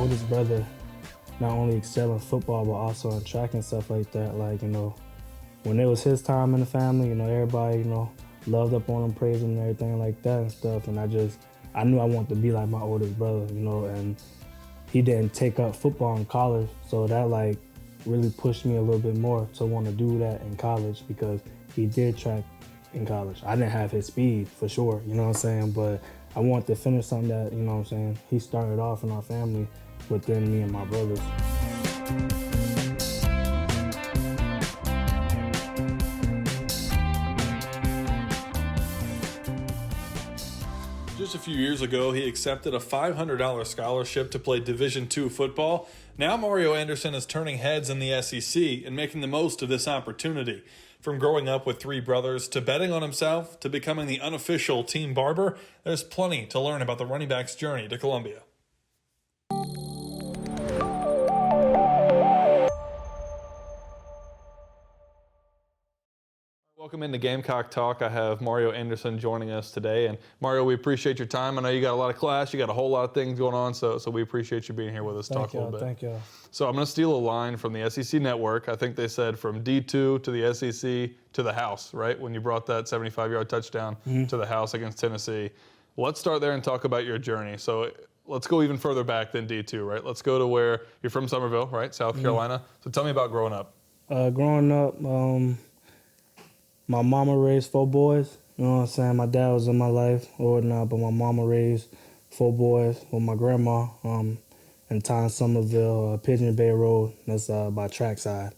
oldest brother not only excel in football, but also in track and stuff like that. Like, when it was his time in the family, everybody, loved up on him, praised him and everything like that and stuff. And I knew I wanted to be like my oldest brother, and he didn't take up football in college. So that like really pushed me a little bit more to want to do that in college because he did track in college. I didn't have his speed for sure, you know what I'm saying? But I wanted to finish something that, you know what I'm saying, he started off in our family within me and my brothers. Just a few years ago, he accepted a $500 scholarship to play Division II football. Now Mario Anderson is turning heads in the SEC and making the most of this opportunity. From growing up with three brothers to betting on himself to becoming the unofficial team barber, there's plenty to learn about the running back's journey to Columbia. Welcome into Gamecock Talk. I have Mario Anderson joining us today. And Mario, we appreciate your time. I know you got a lot of class, you got a whole lot of things going on, so we appreciate you being here with us. Talk a little bit. Thank you. So I'm going to steal a line from the SEC Network. I think they said from D2 to the SEC to the house, right? When you brought that 75-yard touchdown to the house against Tennessee. Let's start there and talk about your journey. So let's go even further back than D2, right? Let's go to where you're from, Summerville, right? South Carolina. So tell me about growing up. Growing up, my mama raised 4 boys. You know what I'm saying? My dad was in my life or not, but my mama raised 4 boys with my grandma in town, Somerville, Pigeon Bay Road. That's by Trackside.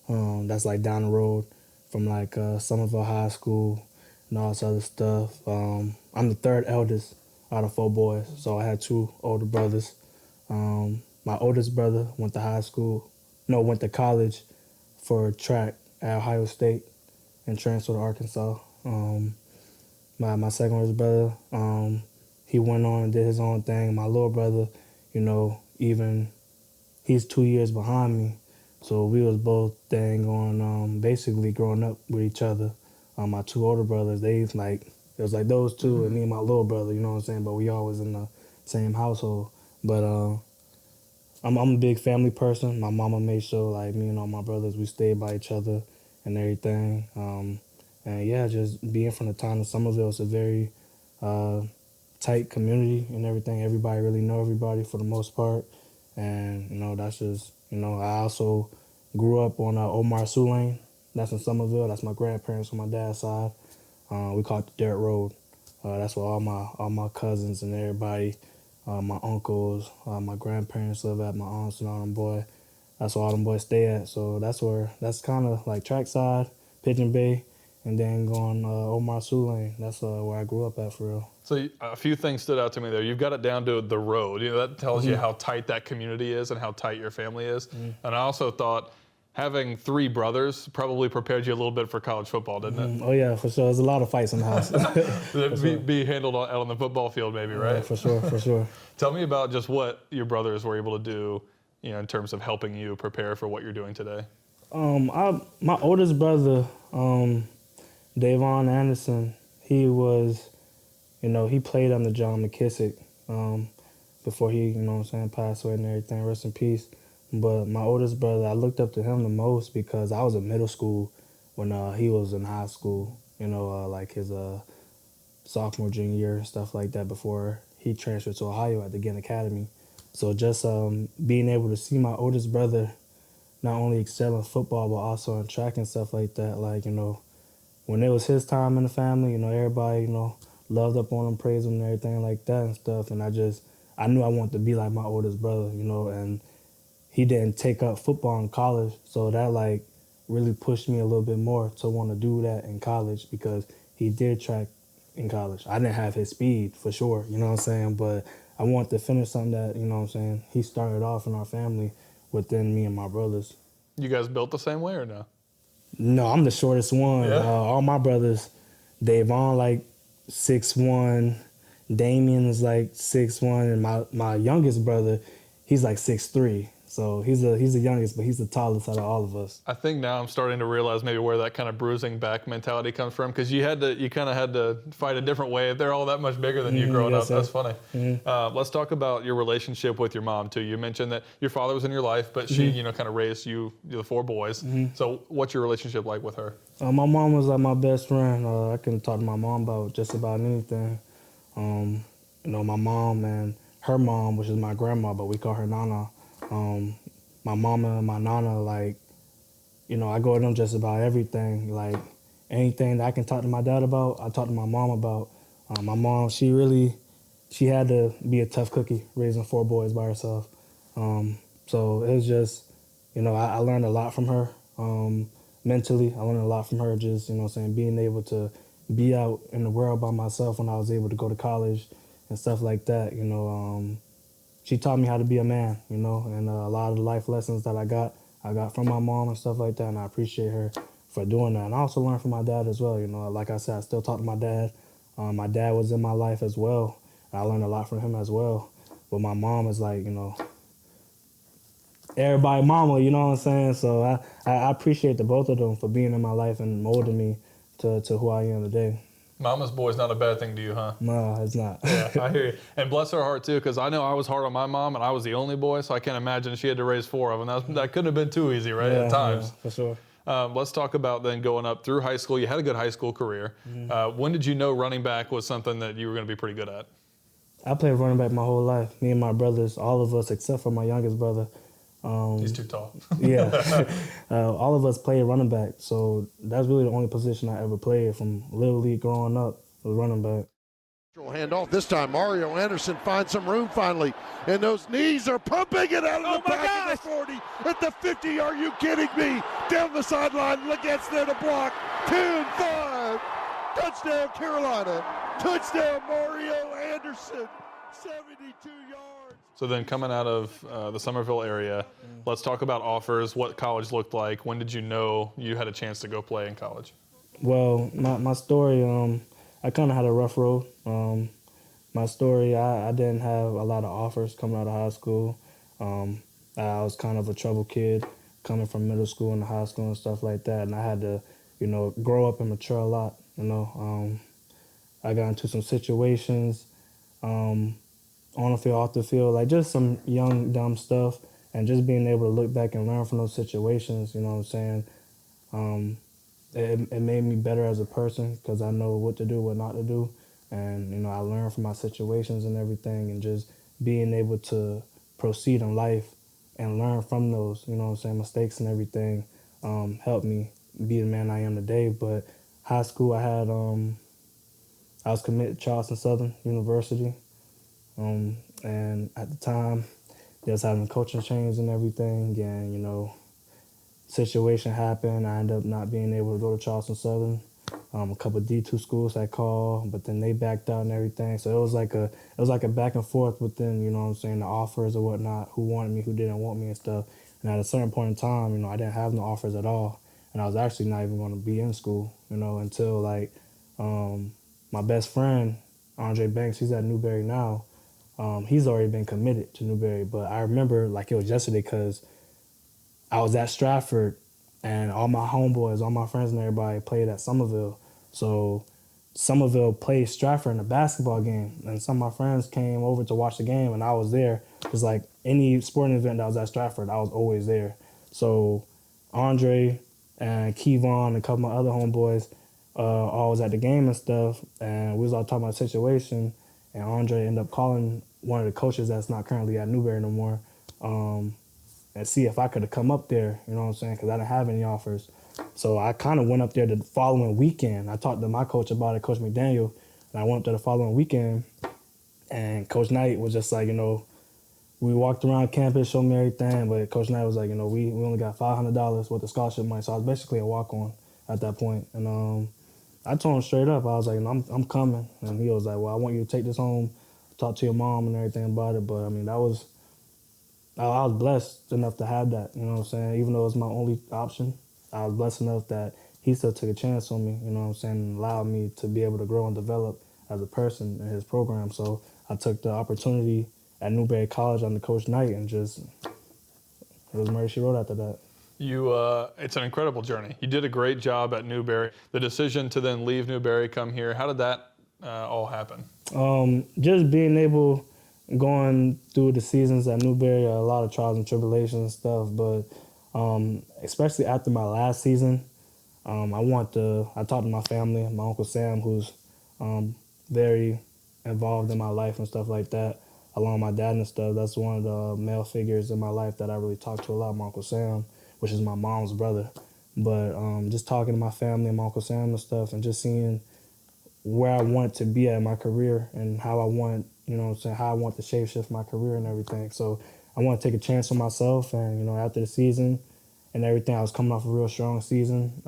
That's like down the road from like Somerville High School and all this other stuff. I'm the 3rd eldest out of 4 boys, so I had 2 older brothers. My oldest brother went to college for track at Ohio State and transferred to Arkansas. My second oldest brother, he went on and did his own thing. My little brother, he's 2 years behind me. So we was both basically growing up with each other. My 2 older brothers, it was like those 2 and me and my little brother, you know what I'm saying? But we always in the same household. But I'm a big family person. My mama made sure like me and all my brothers, we stayed by each other and everything. And yeah, just being from the town of Somerville, it's a very tight community and everything. Everybody really know everybody for the most part. And, that's just, I also grew up on Omar Sioux Lane. That's in Somerville. That's my grandparents on my dad's side. We call it the Dirt Road. That's where all my cousins and everybody, my uncles, my grandparents live at, my aunts and all them boys. That's where all them boys stay at. So that's kind of like Trackside, Pigeon Bay, and then going Omar Sioux Lane. That's where I grew up at for real. So a few things stood out to me there. You've got it down to the road. That tells you how tight that community is and how tight your family is. And I also thought having 3 brothers probably prepared you a little bit for college football, didn't it? Oh yeah, for sure. There's a lot of fights in the house. Be handled out on the football field maybe, right? Yeah, for sure. Tell me about just what your brothers were able to do, in terms of helping you prepare for what you're doing today. My oldest brother, Davon Anderson, he was, he played under John McKissick before he, passed away and everything. Rest in peace. But my oldest brother, I looked up to him the most because I was in middle school when he was in high school, like his sophomore, junior year and stuff like that before he transferred to Ohio at the Ginn Academy. So just being able to see my oldest brother not only excel in football, but also in track and stuff like that, when it was his time in the family, everybody, loved up on him, praised him and everything like that and stuff. And I knew I wanted to be like my oldest brother, and he didn't take up football in college. So that really pushed me a little bit more to want to do that in college because he did track in college. I didn't have his speed for sure, you know what I'm saying? But I wanted to finish something that, he started off in our family within me and my brothers. You guys built the same way or no? No, I'm the shortest one. Yeah. All my brothers, Davon 6'1", Damien is 6'1", and my youngest brother, he's 6'3". So he's the youngest, but he's the tallest out of all of us. I think now I'm starting to realize maybe where that kind of bruising back mentality comes from, because you kind of had to fight a different way. They're all that much bigger than you growing Yes, up. sir. That's funny. Let's talk about your relationship with your mom too. You mentioned that your father was in your life, but she, kind of raised you, the 4 boys. So what's your relationship like with her? My mom was like my best friend. I can talk to my mom about just about anything. My mom and her mom, which is my grandma, but we call her Nana. My mama and my Nana, like, I go to them just about everything. Like, anything that I can talk to my dad about, I talk to my mom about. My mom, she had to be a tough cookie raising 4 boys by herself. So it was just, I learned a lot from her. Mentally, I learned a lot from her, just, being able to be out in the world by myself when I was able to go to college and stuff like that. She taught me how to be a man, and a lot of the life lessons that I got from my mom and stuff like that, and I appreciate her for doing that. And I also learned from my dad as well. Like I said, I still talk to my dad. My dad was in my life as well. I learned a lot from him as well. But my mom is like, everybody mama, you know what I'm saying? So I appreciate the both of them for being in my life and molding me to who I am today. Mama's boy is not a bad thing to you, huh? No, it's not. Yeah, I hear you. And bless her heart, too, because I know I was hard on my mom, and I was the only boy, so I can't imagine she had to raise 4 of them. That couldn't have been too easy, right, at times. Yeah, for sure. Let's talk about then going up through high school. You had a good high school career. When did you know running back was something that you were going to be pretty good at? I played running back my whole life. Me and my brothers, all of us, except for my youngest brother. He's too tall. Yeah. All of us played running back. So that's really the only position I ever played from Little League growing up was running back. Handoff this time. Mario Anderson finds some room finally, and those knees are pumping it out of the back of the 40 at the 50. Are you kidding me? Down the sideline, gets there to block. 10-5. Touchdown Carolina. Touchdown Mario Anderson. 72 yards. So then coming out of the Somerville area, let's talk about offers, what college looked like. When did you know you had a chance to go play in college? Well, my story, I kind of had a rough road. My story, I didn't have a lot of offers coming out of high school. I was kind of a trouble kid coming from middle school and high school and stuff like that, and I had to, grow up and mature a lot. I got into some situations on the field, off the field, like just some young, dumb stuff, and just being able to look back and learn from those situations, you know what I'm saying? It made me better as a person because I know what to do, what not to do. And, I learned from my situations and everything, and just being able to proceed in life and learn from those, mistakes and everything helped me be the man I am today. But high school, I was committed to Charleston Southern University. And at the time, they was having coaching change and everything, and, situation happened. I ended up not being able to go to Charleston Southern. A couple of D2 schools I called, but then they backed out and everything. So it was like a back and forth within, the offers or whatnot, who wanted me, who didn't want me and stuff. And at a certain point in time, I didn't have no offers at all. And I was actually not even going to be in school, until my best friend, Andre Banks, he's at Newberry now. He's already been committed to Newberry, but I remember like it was yesterday because I was at Stratford and all my homeboys, all my friends and everybody played at Somerville. So Somerville played Stratford in a basketball game, and some of my friends came over to watch the game, and I was there. Because like any sporting event that was at Stratford, I was always there. So Andre and Kevon and a couple of my other homeboys all was at the game and stuff, and we was all talking about the situation, and Andre ended up calling one of the coaches that's not currently at Newberry no more, and see if I could have come up there, you know what I'm saying, because I didn't have any offers. So I kind of went up there the following weekend. I talked to my coach about it, Coach McDaniel, and I went up there the following weekend, and Coach Knight was just like, we walked around campus, showed me everything, but Coach Knight was like, we only got $500 worth of scholarship money, so I was basically a walk-on at that point. And I told him straight up, I was like, I'm coming. And he was like, well, I want you to take this home, talk to your mom and everything about it. But, I mean, I was blessed enough to have that, you know what I'm saying? Even though it was my only option, I was blessed enough that he still took a chance on me, you know what I'm saying, and allowed me to be able to grow and develop as a person in his program. So I took the opportunity at Newberry College under Coach Knight and just it was murder she wrote after that. It's an incredible journey. You did a great job at Newberry. The decision to then leave Newberry, come here, how did that all happen? Just being able, going through the seasons at Newberry, a lot of trials and tribulations and stuff, but especially after my last season, I talked to my family, my Uncle Sam, who's very involved in my life and stuff like that, along with my dad and stuff. That's one of the male figures in my life that I really talk to a lot, my Uncle Sam, which is my mom's brother. But just talking to my family and my Uncle Sam and stuff, and just seeing where I want to be at in my career and how I want, how I want to shape shift my career and everything. So I want to take a chance on myself. And, after the season and everything, I was coming off a real strong season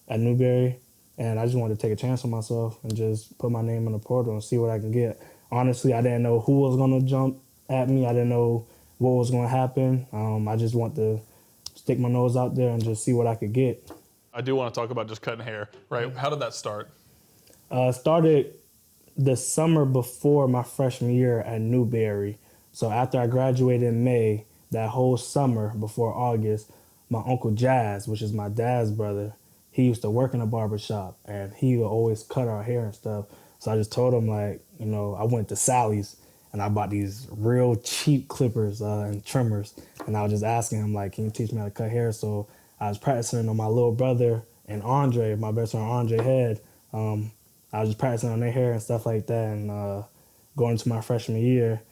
at Newberry. And I just wanted to take a chance on myself and just put my name in the portal and see what I can get. Honestly, I didn't know who was going to jump at me. I didn't know what was going to happen. I just want to stick my nose out there and just see what I could get. I do want to talk about just cutting hair, right? How did that start? Started the summer before my freshman year at Newberry. So after I graduated in May, that whole summer before August, my Uncle Jazz, which is my dad's brother, he used to work in a barbershop, and he would always cut our hair and stuff. So I just told him, I went to Sally's, and I bought these real cheap clippers and trimmers, and I was just asking him, can you teach me how to cut hair? So I was practicing on my little brother and Andre, my best friend Andre Head. I was just practicing on their hair and stuff like that, and going into my freshman year,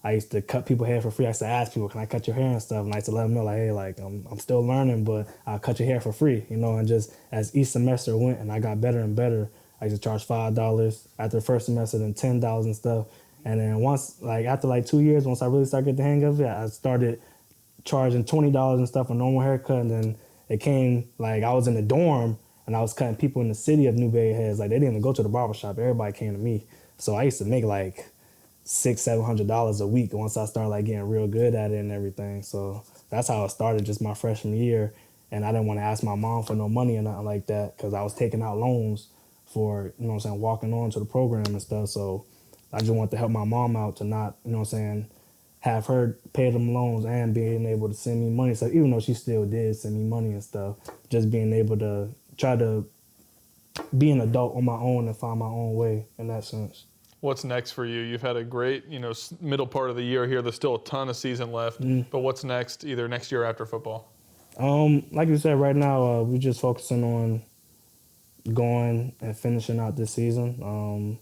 I used to cut people's hair for free. I used to ask people, can I cut your hair and stuff? And I used to let them know, hey, I'm still learning, but I'll cut your hair for free, and just as each semester went and I got better and better, I used to charge $5 after the first semester, then $10 and stuff. And then once, after 2 years, once I really started getting the hang of it, I started charging $20 and stuff for normal haircut. And then it came, I was in the dorm and I was cutting people in the city of Newberry heads. They didn't even go to the barbershop. Everybody came to me. So I used to make $600-700 a week once I started getting real good at it and everything. So that's how it started, just my freshman year. And I didn't want to ask my mom for no money or nothing like that, because I was taking out loans for, walking on to the program and stuff. So I just wanted to help my mom out to not, have her pay them loans and being able to send me money. So even though she still did send me money and stuff, just being able to try to be an adult on my own and find my own way in that sense. What's next for you? You've had a great, middle part of the year here. There's still a ton of season left. But what's next, either next year or after football? Like you said, right now we're just focusing on going and finishing out this season.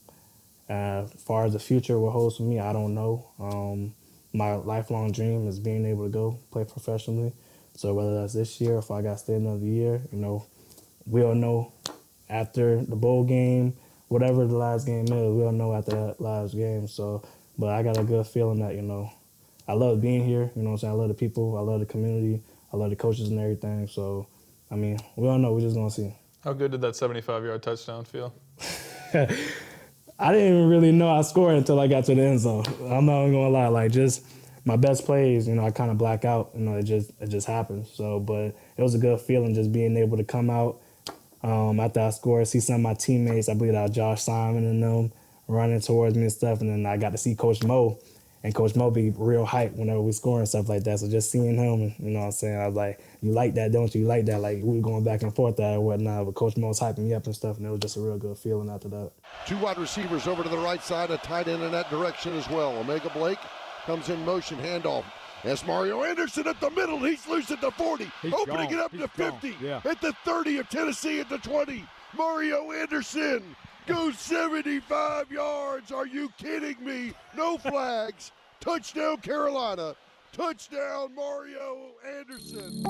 As far as the future what holds for me, I don't know. My lifelong dream is being able to go play professionally. So whether that's this year or if I got to stay another year, we'll know after the bowl game, whatever the last game is, we'll know after that last game. So, but I got a good feeling that, I love being here. I love the people. I love the community. I love the coaches and everything. So, we don't know. We're just going to see. How good did that 75-yard touchdown feel? I didn't even really know I scored until I got to the end zone. I'm not even going to lie. Just my best plays, I kind of black out. It just happens. So, but it was a good feeling just being able to come out after I scored, see some of my teammates, I believe that was Josh Simon and them, running towards me and stuff. And then I got to see Coach Mo. And Coach Mo be real hype whenever we score and stuff like that. So just seeing him, I was like, you like that, don't you? You like that? We were going back and forth that or whatnot. But Coach Mo was hyping me up and stuff, and it was just a real good feeling after that. Two wide receivers over to the right side, a tight end in that direction as well. Omega Blake comes in motion, handoff. That's Mario Anderson at the middle. He's loose at the 40, opening it up to 50, at the 30 of Tennessee at the 20. Mario Anderson goes 75 yards. Are you kidding me? No flags. Touchdown, Carolina. Touchdown, Mario Anderson.